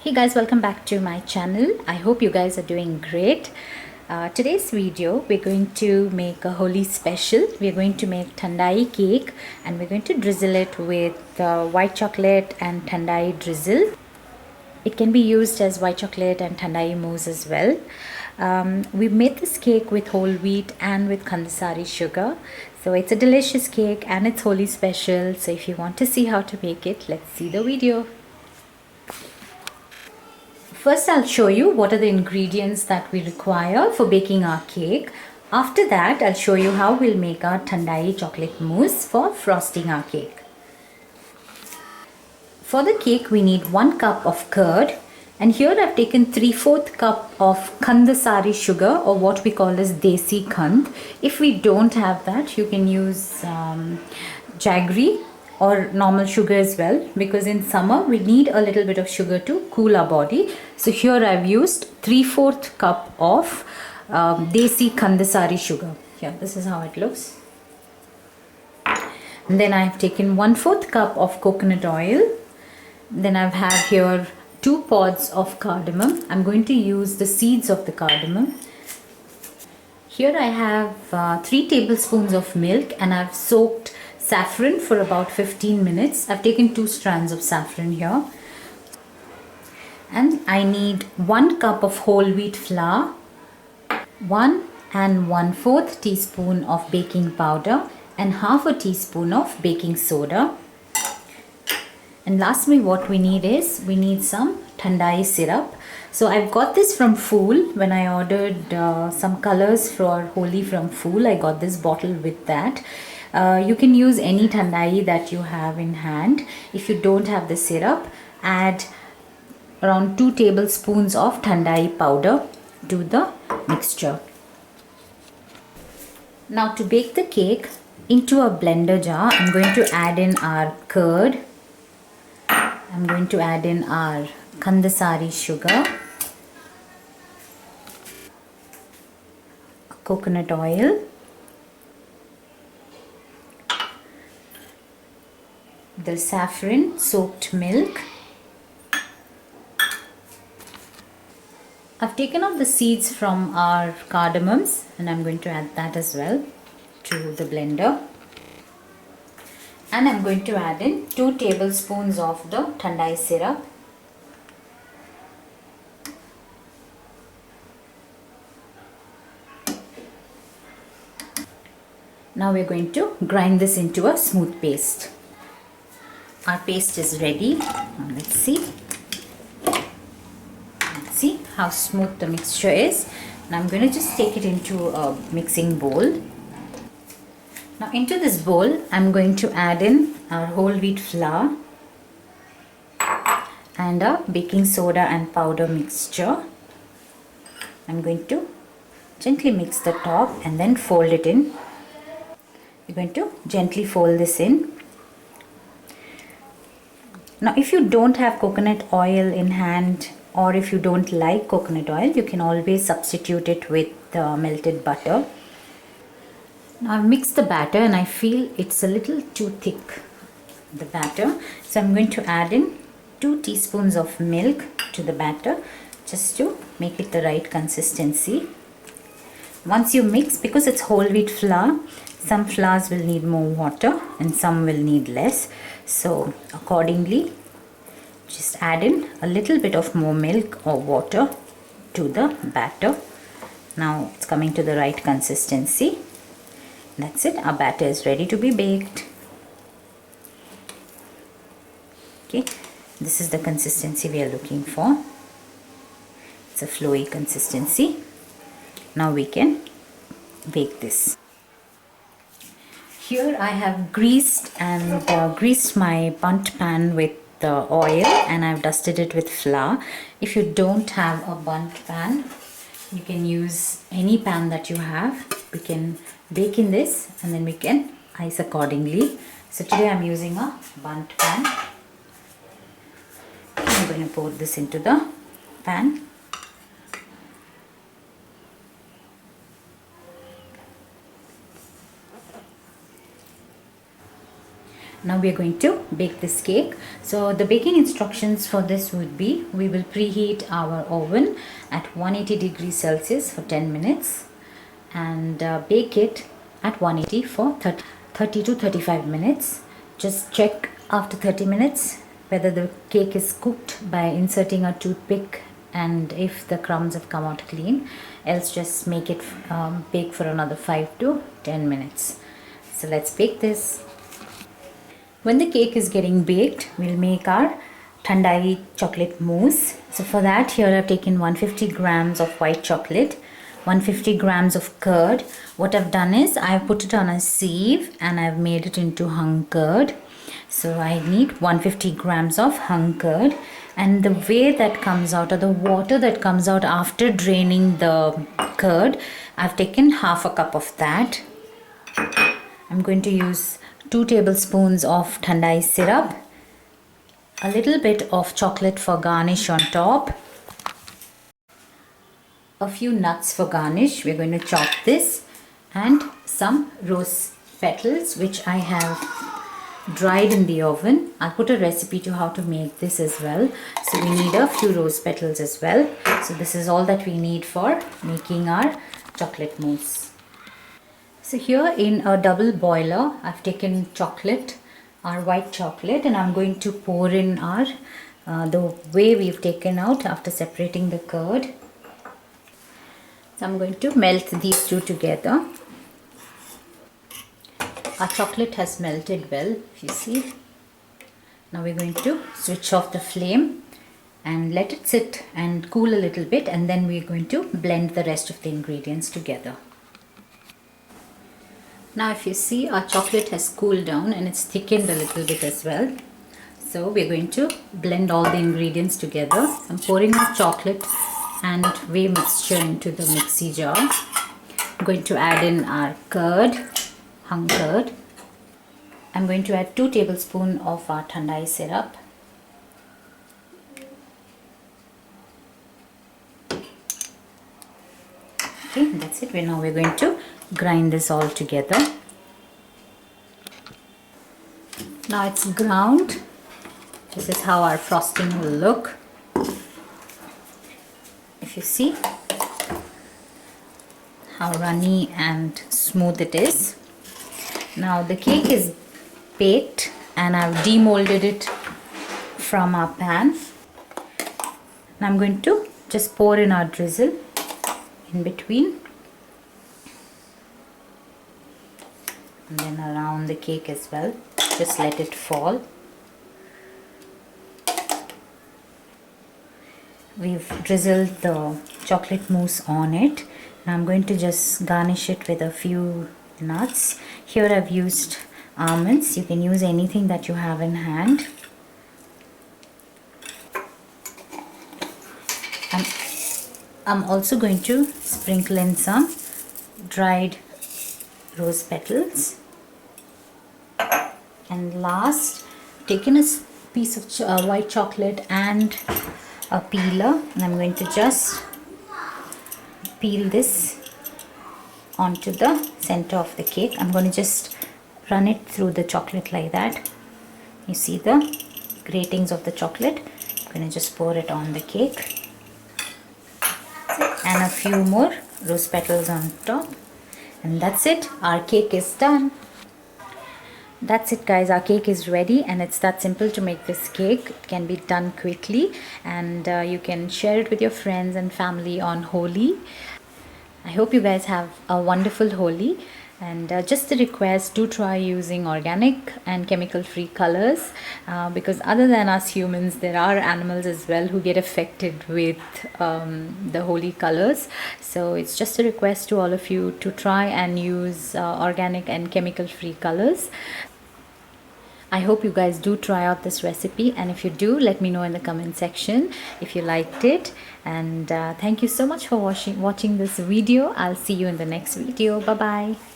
Hey guys, welcome back to my channel. I hope you guys are doing great. Today's video we're going to make a Holi special. We're going to make Thandai cake and we're going to drizzle it with white chocolate and Thandai drizzle. It can be used as white chocolate and Thandai mousse as well. We made this cake with whole wheat and with Khandasari sugar. So it's a delicious cake and it's Holi special. So if you want to see how to make it, let's see the video. First, I'll show you what are the ingredients that we require for baking our cake. After that, I'll show you how we'll make our Thandai chocolate mousse for frosting our cake. For the cake, we need 1 cup of curd. And here I've taken 3/4 cup of Khandasari sugar, or what we call as Desi Khand. If we don't have that, you can use jaggery or normal sugar as well, because in summer we need a little bit of sugar to cool our body. So here I've used 3/4 cup of Desi Khandasari sugar. Yeah, this is how it looks. And then I've taken 1/4 cup of coconut oil. Then I have here 2 pods of cardamom. I'm going to use the seeds of the cardamom. Here I have 3 tablespoons of milk, and I've soaked saffron for about 15 minutes. I've taken 2 strands of saffron here. And I need 1 cup of whole wheat flour, 1 and 1/4 teaspoon of baking powder, and half a teaspoon of baking soda. And lastly, what we need is some Thandai syrup. So I've got this from Fool. When I ordered some colors for Holi from Fool, I got this bottle with that. You can use any Thandai that you have in hand. If you don't have the syrup, add around 2 tablespoons of Thandai powder to the mixture. Now to bake the cake, into a blender jar, I'm going to add in our curd. I'm going to add in our Khandasari sugar, coconut oil, the saffron soaked milk. I've taken out the seeds from our cardamoms, and I'm going to add that as well to the blender. And I'm going to add in 2 tablespoons of the Thandai syrup. Now we're going to grind this into a smooth paste. Our paste is ready. Now let's see. Let's see how smooth the mixture is. Now I'm going to just take it into a mixing bowl. Now into this bowl, I'm going to add in our whole wheat flour and our baking soda and powder mixture. I'm going to gently mix the top and then fold it in. You're going to gently fold this in. Now if you don't have coconut oil in hand, or if you don't like coconut oil, you can always substitute it with melted butter. Now I've mixed the batter and I feel it's a little too thick, the batter. So I'm going to add in 2 teaspoons of milk to the batter, just to make it the right consistency. Once you mix, because it's whole wheat flour, some flours will need more water and some will need less. So accordingly, just add in a little bit of more milk or water to the batter. Now it's coming to the right consistency. That's it. Our batter is ready to be baked. Okay, this is the consistency we are looking for. It's a flowy consistency. Now we can bake this. Here I have greased my bundt pan with oil, and I've dusted it with flour. If you don't have a bundt pan, you can use any pan that you have. We can bake in this and then we can ice accordingly. So today I'm using a bundt pan. I'm going to pour this into the pan. Now we are going to bake this cake. So the baking instructions for this would be, we will preheat our oven at 180 degrees Celsius for 10 minutes and bake it at 180 for 30 to 35 minutes. Just check after 30 minutes whether the cake is cooked by inserting a toothpick and if the crumbs have come out clean, else just make it bake for another 5 to 10 minutes. So let's bake this. When the cake is getting baked, we'll make our Thandai chocolate mousse. So for that, here I've taken 150 grams of white chocolate, 150 grams of curd. What I've done is I've put it on a sieve and I've made it into hung curd. So I need 150 grams of hung curd, and the way that comes out, or the water that comes out after draining the curd, I've taken half a cup of that. I'm going to use 2 tablespoons of Thandai syrup, a little bit of chocolate for garnish on top, a few nuts for garnish. We're going to chop this, and some rose petals which I have dried in the oven. I'll put a recipe to how to make this as well. So we need a few rose petals as well. So this is all that we need for making our chocolate mousse. So here in a double boiler, I've taken chocolate, our white chocolate, and I'm going to pour in our the way we've taken out after separating the curd. So I'm going to melt these two together. Our chocolate has melted well, if you see. Now we're going to switch off the flame and let it sit and cool a little bit, and then we're going to blend the rest of the ingredients together. Now if you see, our chocolate has cooled down and it's thickened a little bit as well. So we're going to blend all the ingredients together. I'm pouring the chocolate and whey mixture into the mixie jar. I'm going to add in our curd, hung curd. I'm going to add 2 tablespoons of our Thandai syrup. Okay, that's it. Now we're going to grind this all together. Now it's ground. This is how our frosting will look. If you see how runny and smooth it is. Now the cake is baked and I've demolded it from our pan. Now I'm going to just pour in our drizzle in between and then around the cake as well. Just let it fall. We've drizzled the chocolate mousse on it. Now I'm going to just garnish it with a few nuts. Here I've used almonds. You can use anything that you have in hand. I'm also going to sprinkle in some dried rose petals. And last, taken a piece of white chocolate and a peeler, and I'm going to just peel this onto the center of the cake. I'm going to just run it through the chocolate like that. You see the gratings of the chocolate. I'm going to just pour it on the cake. And a few more rose petals on top. And that's it. Our cake is done. That's it guys, our cake is ready, and it's that simple to make this cake. It can be done quickly, and you can share it with your friends and family on Holi. I hope you guys have a wonderful Holi, and just a request, do try using organic and chemical free colors, because other than us humans, there are animals as well who get affected with the Holi colors. So it's just a request to all of you to try and use organic and chemical free colors. I hope you guys do try out this recipe, and if you do, let me know in the comment section if you liked it. And thank you so much for watching this video. I'll see you in the next video. Bye bye.